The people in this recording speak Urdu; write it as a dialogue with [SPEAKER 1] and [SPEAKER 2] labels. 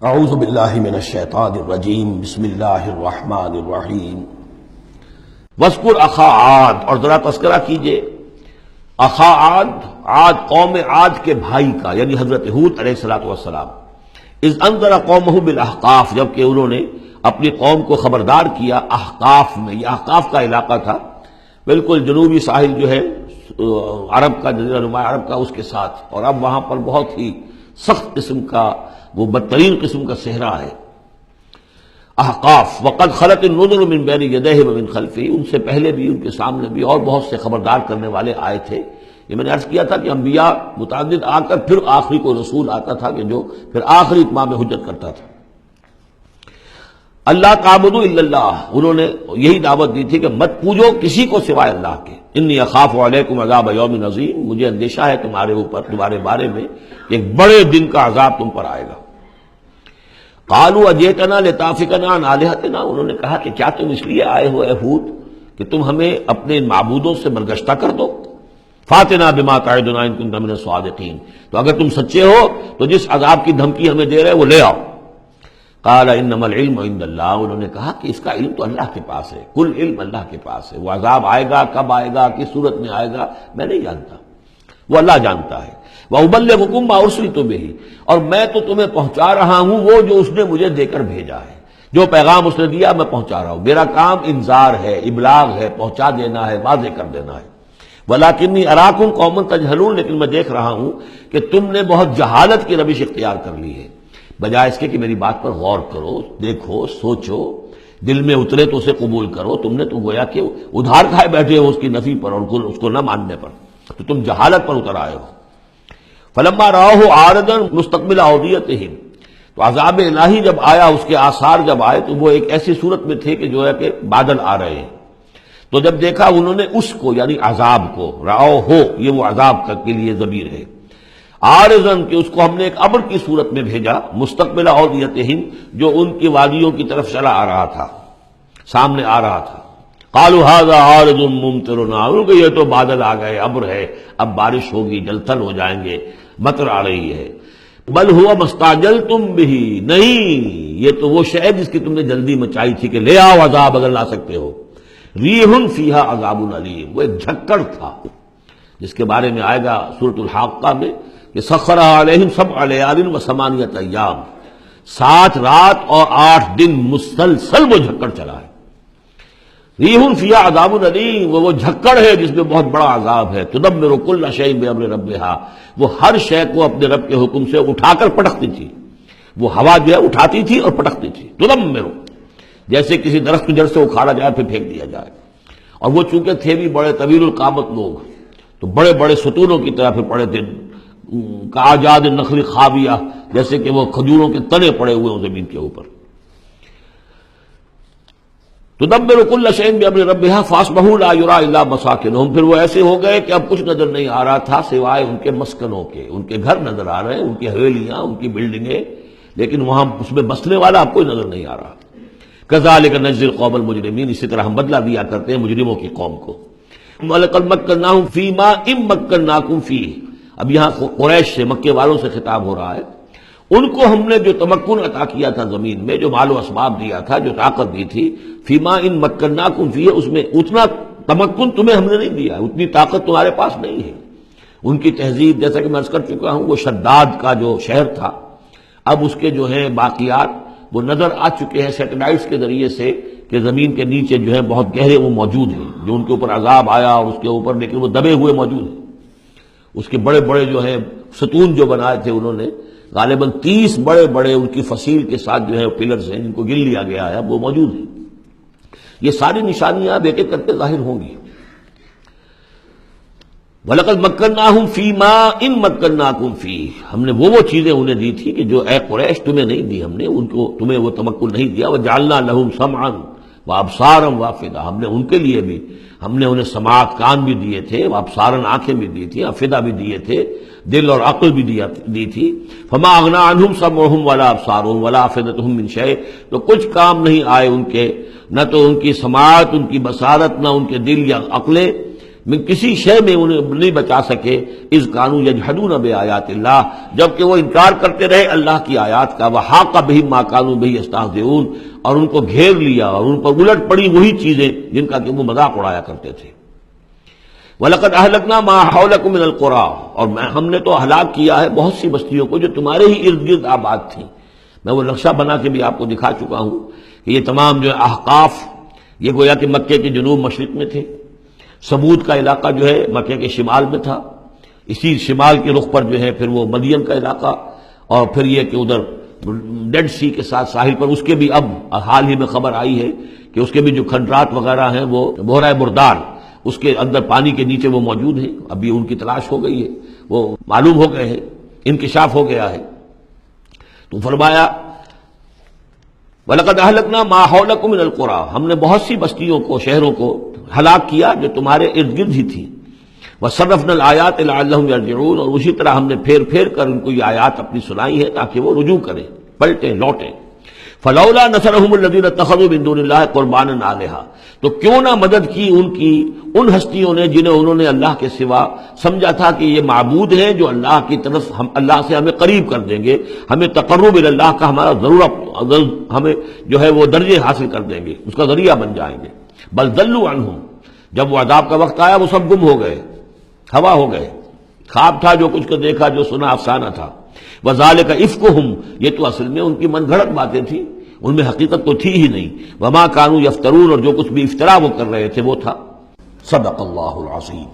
[SPEAKER 1] اعوذ باللہ من الشیطان الرجیم بسم اللہ الرحمن الرحیم وَاذْكُرْ أَخَا عَادٍ، اور ذرا تذکرہ کیجئے اخا عاد قوم عاد کے بھائی کا، یعنی حضرت ہود علیہ الصلوۃ والسلام۔ اذ انذر قومہ بالاحقاف، جبکہ انہوں نے اپنی قوم کو خبردار کیا احقاف میں۔ یہ احقاف کا علاقہ تھا، بالکل جنوبی ساحل جو ہے عرب کا، جزیرہ نما عرب کا، اس کے ساتھ، اور اب وہاں پر بہت ہی سخت قسم کا، وہ بدترین قسم کا صحرا ہے احقاف۔ وقد خلت النذر من بین یدیہ ومن خلفہ، ان سے پہلے بھی، ان کے سامنے بھی اور بہت سے خبردار کرنے والے آئے تھے۔ یہ میں نے عرض کیا تھا کہ انبیاء متعدد آ کر پھر آخری کو رسول آتا تھا کہ جو پھر آخری اتمام حجت کرتا تھا۔ اللہ تعبدوا الا اللہ، انہوں نے یہی دعوت دی تھی کہ مت پوجو کسی کو سوائے اللہ کے۔ انی اخاف علیکم عذاب یوم عظیم، مجھے اندیشہ ہے تمہارے اوپر، تمہارے بارے میں ایک بڑے دن کا عذاب تم پر آئے گا۔ قالوا اجئتنا لتافکنا عن آلہتنا، انہوں نے کہا کہ کیا تم اس لیے آئے ہو اے ہود کہ تم ہمیں اپنے معبودوں سے برگشتہ کر دو؟ فاتنا بما تعدنا ان کنت من الصادقین، تو اگر تم سچے ہو تو جس عذاب کی دھمکی ہمیں دے رہے وہ لے آؤ۔ قال انما العلم عند اللہ، انہوں نے کہا کہ اس کا علم تو اللہ کے پاس ہے، کل علم اللہ کے پاس ہے، وہ عذاب آئے گا، کب آئے گا، کس صورت میں آئے گا، میں نہیں جانتا، وہ اللہ جانتا ہے۔ وَأُبَلِّغُكُم مَّا أُرْسِلْتُ بِهِ، اور میں تو تمہیں پہنچا رہا ہوں وہ جو اس نے مجھے دے کر بھیجا ہے، جو پیغام اس نے دیا میں پہنچا رہا ہوں، میرا کام انذار ہے، ابلاغ ہے، پہنچا دینا ہے، واضح کر دینا ہے۔ وَلَٰكِنِّي أَرَاكُمْ قَوْمًا تَجْهَلُونَ، لیکن میں دیکھ رہا ہوں کہ تم نے بہت جہالت کی روش اختیار کر لی ہے، بجائے اس کے کہ میری بات پر غور کرو، دیکھو، سوچو، دل میں اترے تو اسے قبول کرو۔ تم نے تو گویا کہ ادھار کھائے بیٹھے ہو اس کی نفی پر اور اس کو نہ ماننے پر، تو تم جہالت پر اتر آئے ہو۔ فلما رآہ عارضا مستقبل اودیتہم، تو عذاب الہی جب آیا، اس کے آثار جب آئے تو وہ ایک ایسی صورت میں تھے کہ جو ہے کہ بادل آ رہے ہیں، تو جب دیکھا انہوں نے اس کو، یعنی عذاب کو، رآہ یہ وہ عذاب کے لیے ضمیر ہے، عارضاً کہ اس کو ہم نے ایک ابر کی صورت میں بھیجا، مستقبل اودیتہم جو ان کی وادیوں کی طرف چلا آ رہا تھا، سامنے آ رہا تھا۔ قالوا هذا عارض ممطرنا، کہ یہ تو بادل آ گئے، ابر ہے، اب بارش ہوگی، جل تھل ہو جائیں گے، مطر آ رہی ہے۔ بل هو ما استعجلتم به، نہیں، یہ تو وہ شے جس کی تم نے جلدی مچائی تھی کہ لے آؤ عذاب اگر لا سکتے ہو۔ ریح فیہا عذاب علیم، وہ ایک جھکڑ تھا جس کے بارے میں آئے گا سورۃ الحاقہ میں کہ سخرها علیہم 7 لیال و 8 ایام، 7 رات اور 8 دن مسلسل وہ جھکڑ چلا ہے۔ ریح فیہا عذاب علیم، وہ جھکڑ ہے جس میں بہت بڑا عذاب ہے۔ تدمر کل شیء بامر ربھا، وہ ہر شے کو اپنے رب کے حکم سے اٹھا کر پٹکتی تھی، وہ ہوا جو ہے اٹھاتی تھی اور پٹکتی تھی۔ تدمر، جیسے کسی درخت کی جڑ سے اکھاڑا جائے پھر پھینک دیا جائے۔ اور وہ چونکہ تھے بھی بڑے طویل القامت لوگ، تو بڑے بڑے ستونوں کی طرح پھر پڑے تھے، کاجاد النخل خاویہ، جیسے کہ وہ کھجوروں کے تنے پڑے ہوئے ہیں زمین کے اوپر۔ تدبر کل شیء بامر ربھا فاصبحوا لا یری الا مساکنہم، پھر وہ ایسے ہو گئے کہ اب کچھ نظر نہیں آ رہا تھا سوائے ان کے مسکنوں کے، ان کے گھر نظر آ رہے ہیں، ان کی حویلیاں، ان کی بلڈنگیں، لیکن وہاں اس میں بسنے والا اب کوئی نظر نہیں آ رہا۔ کذالک نجزی القوم المجرمین، اسی طرح ہم بدلہ دیا کرتے ہیں مجرموں کی قوم کو۔ وَلَقَدْ مَكَّنَّاهُمْ فِي مَاءٍ مَّكَّنَّاكُمْ فِيهِ، اب یہاں قریش سے، مکے والوں سے خطاب ہو رہا ہے، ان کو ہم نے جو تمکن عطا کیا تھا زمین میں، جو مال و اسباب دیا تھا، جو طاقت دی تھی، فی ماء مکناکم فیہ، اس میں اتنا تمکن تمہیں ہم نے نہیں دیا، اتنی طاقت تمہارے پاس نہیں ہے۔ ان کی تہذیب، جیسا کہ میں عرض کر چکا ہوں، وہ شداد کا جو شہر تھا، اب اس کے جو ہیں باقیات وہ نظر آ چکے ہیں سیٹلائٹس کے ذریعے سے کہ زمین کے نیچے جو ہے بہت گہرے وہ موجود ہیں، جو ان کے اوپر عذاب آیا اور اس کے اوپر، لیکن وہ دبے ہوئے موجود ہیں۔ اس کے بڑے بڑے جو ہیں ستون جو بنائے تھے انہوں نے، غالباً 30 بڑے بڑے ان کی فصیل کے ساتھ جو ہے پلرز ہیں جن کو گن لیا گیا ہے، اب وہ موجود ہیں۔ یہ ساری نشانیاں اب ایک ایک کر کے ظاہر ہوں گی۔ وَلَقَدْ مَكَّنَّاهُمْ فِي مَاءٍ مَّكَّنَّاكُمْ فِيهِ، ہم نے وہ چیزیں انہیں دی تھی کہ جو اے قریش تمہیں نہیں دی، ہم نے ان کو، تمہیں وہ تمکن نہیں دیا۔ وَجَعَلْنَا لَهُمْ سَمْعًا وَأَبْصَارًا وَأَفْئِدَةً، ہم نے ان کے لیے بھی، ہم نے انہیں سماعت کان بھی دیے تھے، وابصاراً آنکھیں بھی دی تھی، افئدہ بھی دیے تھے، دل اور عقل بھی دی تھی۔ فما اغنی عنہم سمعہم ولا ابصارہم ولا افئدتہم من شیء، تو کچھ کام نہیں آئے ان کے، نہ تو ان کی سماعت، ان کی بصارت، نہ ان کے دل یا عقلیں، میں کسی شے میں انہیں نہیں بچا سکے، اذ کانوا یجحدون بآیات اللہ، جبکہ وہ انکار کرتے رہے اللہ کی آیات کا، وحاق بہم ما کانوا بہ یستہزئون، اور ان کو گھیر لیا اور ان پر الٹ پڑی وہی چیزیں جن کا کہ وہ مذاق اڑایا کرتے تھے۔ وَلَقَدْ أَهْلَكْنَا مَا حَوْلَكُم مِّنَ الْقُرَىٰ، اور ہم نے تو ہلاک کیا ہے بہت سی بستیوں کو جو تمہارے ہی ارد گرد آباد تھیں۔ میں وہ نقشہ بنا کے بھی آپ کو دکھا چکا ہوں کہ یہ تمام جو احقاف یہ گویا کہ مکے کے جنوب مشرق میں تھے، سمود کا علاقہ جو ہے مکے کے شمال میں تھا، اسی شمال کے رخ پر جو ہے پھر وہ مدین کا علاقہ، اور پھر یہ کہ ادھر ڈیڈ سی کے ساتھ ساحل پر اس کے بھی اب حال ہی میں خبر آئی ہے کہ اس کے بھی جو کھنڈرات وغیرہ ہیں وہ بحیرہ مردار، اس کے اندر پانی کے نیچے وہ موجود ہیں، ابھی ان کی تلاش ہو گئی ہے، وہ معلوم ہو گئے ہیں، انکشاف ہو گیا ہے۔ تو فرمایا وَلَقَدْ أَهْلَكْنَا مَا حَوْلَكُم مِّنَ الْقُرَىٰ، ہم نے بہت سی بستیوں کو، شہروں کو ہلاک کیا جو تمہارے ارد گرد ہی تھی۔ وَصَرَّفْنَا الْآيَاتِ لَعَلَّهُمْ يَرْجِعُونَ، اور اسی طرح ہم نے پھیر پھیر کر ان کو یہ آیات اپنی سنائی ہے تاکہ وہ رجوع کریں، پلٹیں، لوٹیں۔ فَلَوْلَا نَصَرَهُمُ الَّذِينَ اتَّخَذُوا مِن دُونِ اللَّهِ قُرْبَانًا آلِهَةً، تو کیوں نہ مدد کی ان کی ان ہستیوں نے جنہیں انہوں نے اللہ کے سوا سمجھا تھا کہ یہ معبود ہیں جو اللہ کی طرف ہم اللہ سے ہمیں قریب کر دیں گے، ہمیں تقرب اللہ کا ہمارا ضرورت ہمیں جو ہے وہ درجے حاصل کر دیں گے، اس کا ذریعہ بن جائیں گے۔ بل ضلوا عنہم، جب وہ عذاب کا وقت آیا وہ سب گم ہو گئے، ہوا ہو گئے، خواب تھا جو کچھ کو دیکھا، جو سنا افسانہ تھا۔ وذالک افکہم، یہ تو اصل میں ان کی من گھڑت باتیں تھیں، ان میں حقیقت تو تھی ہی نہیں۔ وما کانوا یفترون، اور جو کچھ بھی افطرا وہ کر رہے تھے وہ تھا۔ صدق اللہ العظیم۔